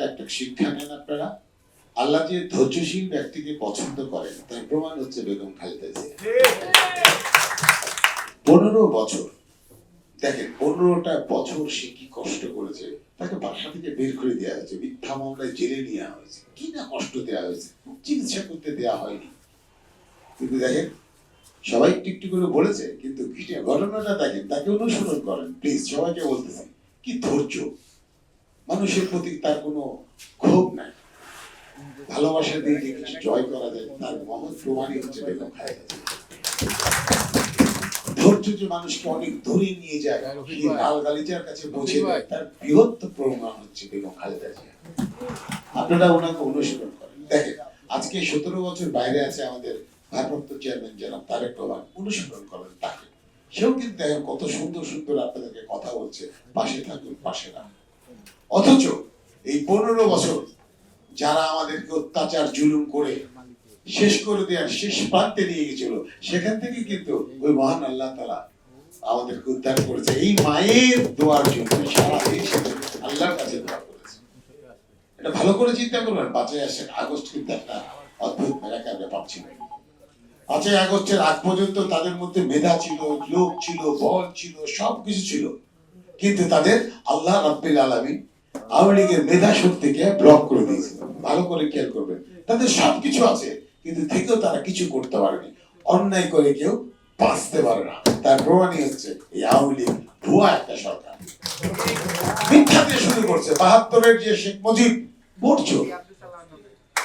একটা শিক্ষা নেন আপনারা। আল্লাহ যে ধৈর্যশীল ব্যক্তিকে পছন্দ করেন তার প্রমাণ হচ্ছে বেগম খালেদা জিয়া। 15 বছর, দেখেন 15টা বছর সে কি কষ্ট করেছে। তাকে বাসা থেকে বের করে দেওয়া হয়েছে, মিথ্যা মামলায় জেলে নেওয়া হয়েছে, কি না কষ্ট দেওয়া হয়েছে, চিকিৎসা করতে দেওয়া হয়নি। কিন্তু দেখেন সবাই একটু করে বলেছে, কিন্তু ঘটনাটা দেখেন, তাকে অনুসরণ করেন প্লিজ, সবাইকে বলতেছি। কি ধৈর্য, মানুষের প্রতি তার কোনো ক্ষোভ নাই, ভালোবাসা দিয়ে যে কিছু জয় করা যায় তার মহৎ প্রমাণই হচ্ছে বেগম খালেদা জিয়া। ধৈর্য যে মানুষকে অনেক দূরে নিয়ে যায়, সেই লাল গালিচার কাছে পৌঁছে দেয়, তার বৃহত্তর প্রমাণ হচ্ছে বেগম খালেদা জিয়া। আপনারা ওনাকে অনুসরণ করেন। দেখেন আজকে 17 বছর বাইরে আছে আমাদের ভারপ্রাপ্ত চেয়ারম্যান জনাব তারেক রহমান, অনুসরণ করেন তাকে। সেও কিন্তু দেখেন কত সুন্দর সুন্দর আপনাদেরকে কথা বলছে, পাশে থাকুন, পাশে না। অথচ এই 15 বছর যারা আমাদেরকে অত্যাচার জুলুম করে শেষ করে দেওয়ার শেষ প্রান্তে নিয়ে গেছিল, সেখান থেকে কিন্তু ওই মহান আল্লাহ তাআলা আমাদেরকে উদ্ধার করেছে। এই মায়ের দোয়ার জন্য সারা দেশ আল্লাহর কাছে দোয়া করেছে। এটা ভালো করে চিন্তা করবেন। 5ই আগস্ট কিন্তু একটা অদ্ভুত মেরাকার ব্যাপার ছিল। 5ই আগস্টের আগ পর্যন্ত তাদের মধ্যে মেধা ছিল, লোক ছিল, বল ছিল, সবকিছু ছিল, কিন্তু তাদের আল্লাহ রাব্বুল আলামিন আওয়ামী লীগের মেধা শক্তিকে ব্লক করে দিয়েছিল। ভালো করে খেয়াল করবেন, তাদের সবকিছু আছে কিন্তু থেকেও তারা কিছু করতে পারেনি। অন্যায় করে কেউ বাঁচতে পারে না, তার প্রমাণই হচ্ছে এই আওয়ামী লীগ ভুয়া একটা সরকার। মিথ্যা দিয়ে শুরু করছে। 72-এর যে শেখ মুজিব ভোট চোর,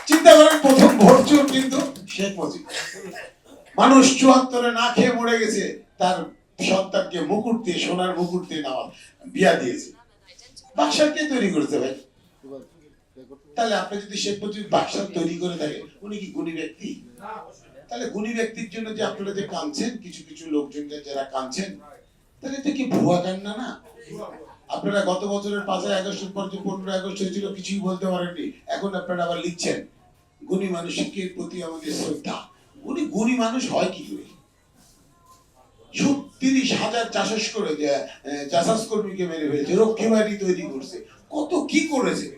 চিন্তা করেন, প্রথম ভোট চোর কিন্তু শেখ মুজিব। মানুষ 74-এ না খেয়ে মরে গেছে, তার সন্তানকে মুকুট দিয়ে, সোনার মুকুট দিয়ে নেওয়া বিয়া দিয়েছে। বাক্সার কে তৈরি করেছে ভাই? তাহলে আপনি যদি শেখ মুজিব বাক্সার তৈরি করে থাকে, উনি কি গুণী ব্যক্তি? তাহলে গুণী ব্যক্তির জন্য যে আপনারা যে কাঁদছেন, কিছু কিছু লোকজন যারা কাঁদছেন, তাহলে এটা কি ভুয়া কান্না না? আপনারা গত বছরের 5ই আগস্টের পর যে 15 আগস্ট হয়েছিল কিছুই বলতে পারেননি, এখন আপনারা আবার লিখছেন গুণী মানুষের প্রতি আমাদের শ্রদ্ধা। উনি গুণী মানুষ হয় কি করে? 30,000 চাষাস করে চাষাস কর্মীকে মেরে ফেলেছে, রক্ষী বাহিনী তৈরি করছে, কত কি করেছে।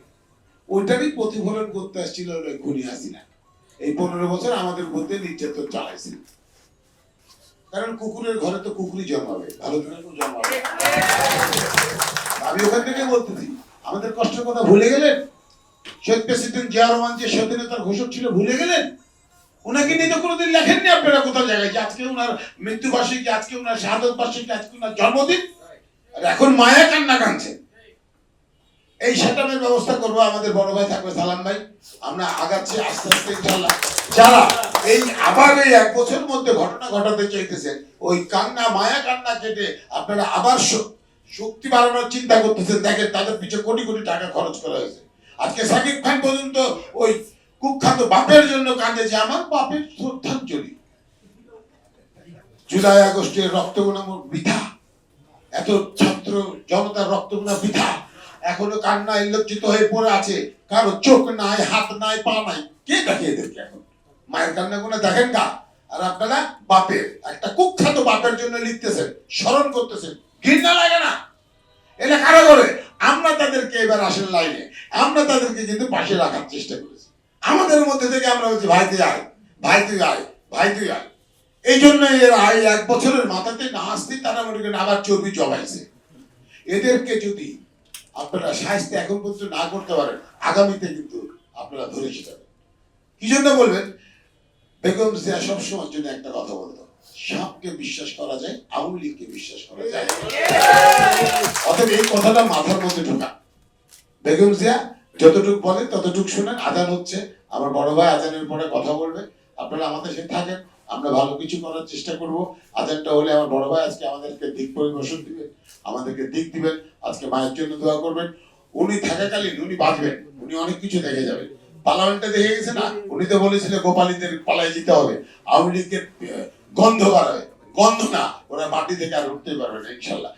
ওইটারই প্রতিফলন করতে আসছিল খুনি হাসিনা। এই 15 বছর আমাদের মধ্যে নির্যাতন চালাইছে। কারণ কুকুরের ঘরে তো কুকুরই জন্মাবে, ভালো দিনেও জন্মাবে। আমি ওখান থেকে বলতেছি, আমাদের কষ্টের কথা ভুলে গেলেন? শহীদ প্রেসিডেন্ট জিয়া রহমান যে স্বাধীনতার ঘোষক ছিল, ভুলে গেলেন? ওনাকে নিয়ে তো কোনোদিন লেখেননি আপনারা কোথাও জায়গায় যে আজকে ওনার মৃত্যুবার্ষিকী, আজকে ওনার শাহাদত বার্ষিকী, আজকে ওনার জন্মদিন। আর এখন মায়া কান্না কাঁদছে। এই সেটআপের ব্যবস্থা করবো, আমাদের বড় ভাই থাকবে সালাম ভাই, আমরা আগাচ্ছি আস্তে আস্তে ইনশাআল্লাহ। যারা এই আবার এই 1 বছরের মধ্যে ঘটনা ঘটাতে চাইতেছেন, ওই কান্না মায়া কান্না কেটে আপনারা আবার শক্তি বাড়ানোর চিন্তা করতেছেন, দেখেন তাদের পিছনে কোটি কোটি টাকা খরচ করা হয়েছে। আজকে সাকিব খান পর্যন্ত ওই কুখ্যাত বাপের জন্য কাঁদে যে আমার বাপের শ্রদ্ধাঞ্জলি। জুলাই আগস্টের রক্তগুলো বৃথা, এত ছাত্র জনতার রক্তগুলো বৃথা, এখনো কান্না লজ্জিত হয়ে পড়ে আছে। কারো চোখ নাই, হাত নাই, পা নাই, কে দেখিয়ে দেখে? এখন মায়ের কান্নাগুলো দেখেন না? আর আপনারা বাপের, একটা কুখ্যাত বাপের জন্য লিখতেছেন, স্মরণ করতেছেন, ঘৃণা লাগে না? এটা কারো করে আমরা তাদেরকে এবার আসেন লাইনে, আমরা তাদেরকে কিন্তু পাশে রাখার চেষ্টা করেছি। আমাদের মধ্যে থেকে আমরা বলছি ভাই তুই আয়, ভাই তুই আয়, ভাই তুই আয়। এই জন্য এর 1 বছরের মাথাতে না আসতে তারা মনে করেন আবার চর্বি জমাইছে। এদেরকে যদি আপনারা সাহিত্য এখন পর্যন্ত না করতে পারেন, আগামীতে কিন্তু আপনারা ধরে যাবেন। কি জন্য বলবেন? বেগম জিয়া সবসময়ের জন্য একটা কথা বলতো, সাপকে বিশ্বাস করা যায়, আওয়ামী লীগকে বিশ্বাস করা যায়। অতএব এই কথাটা মাথার মধ্যে ঢোকা। বেগম জিয়া যতটুকু বলে ততটুকু শুনেন। আজান হচ্ছে, আমার বড় ভাই আজানের পরে কথা বলবে, আপনারা আমাদের সাথে থাকেন, আমরা ভালো কিছু করার চেষ্টা করব। আজানটা হলে আমার বড় ভাই আজকে আমাদেরকে দিক পরিবেশন দিবেন, আমাদেরকে দিক দিবেন, আজকে মায়ের জন্য দোয়া করবেন। উনি থাকাকালীন উনি বাঁচবেন, উনি অনেক কিছু দেখে যাবেন। পার্লামেন্টে দেখে গেছে না, উনি তো বলেছিলেন গোপালীদের পালায় যেতে হবে, আওয়ামী লীগের গন্ধ বার হয়, গন্ধ না, ওরা মাটি থেকে আর উঠতে পারবে না ইনশাল্লাহ।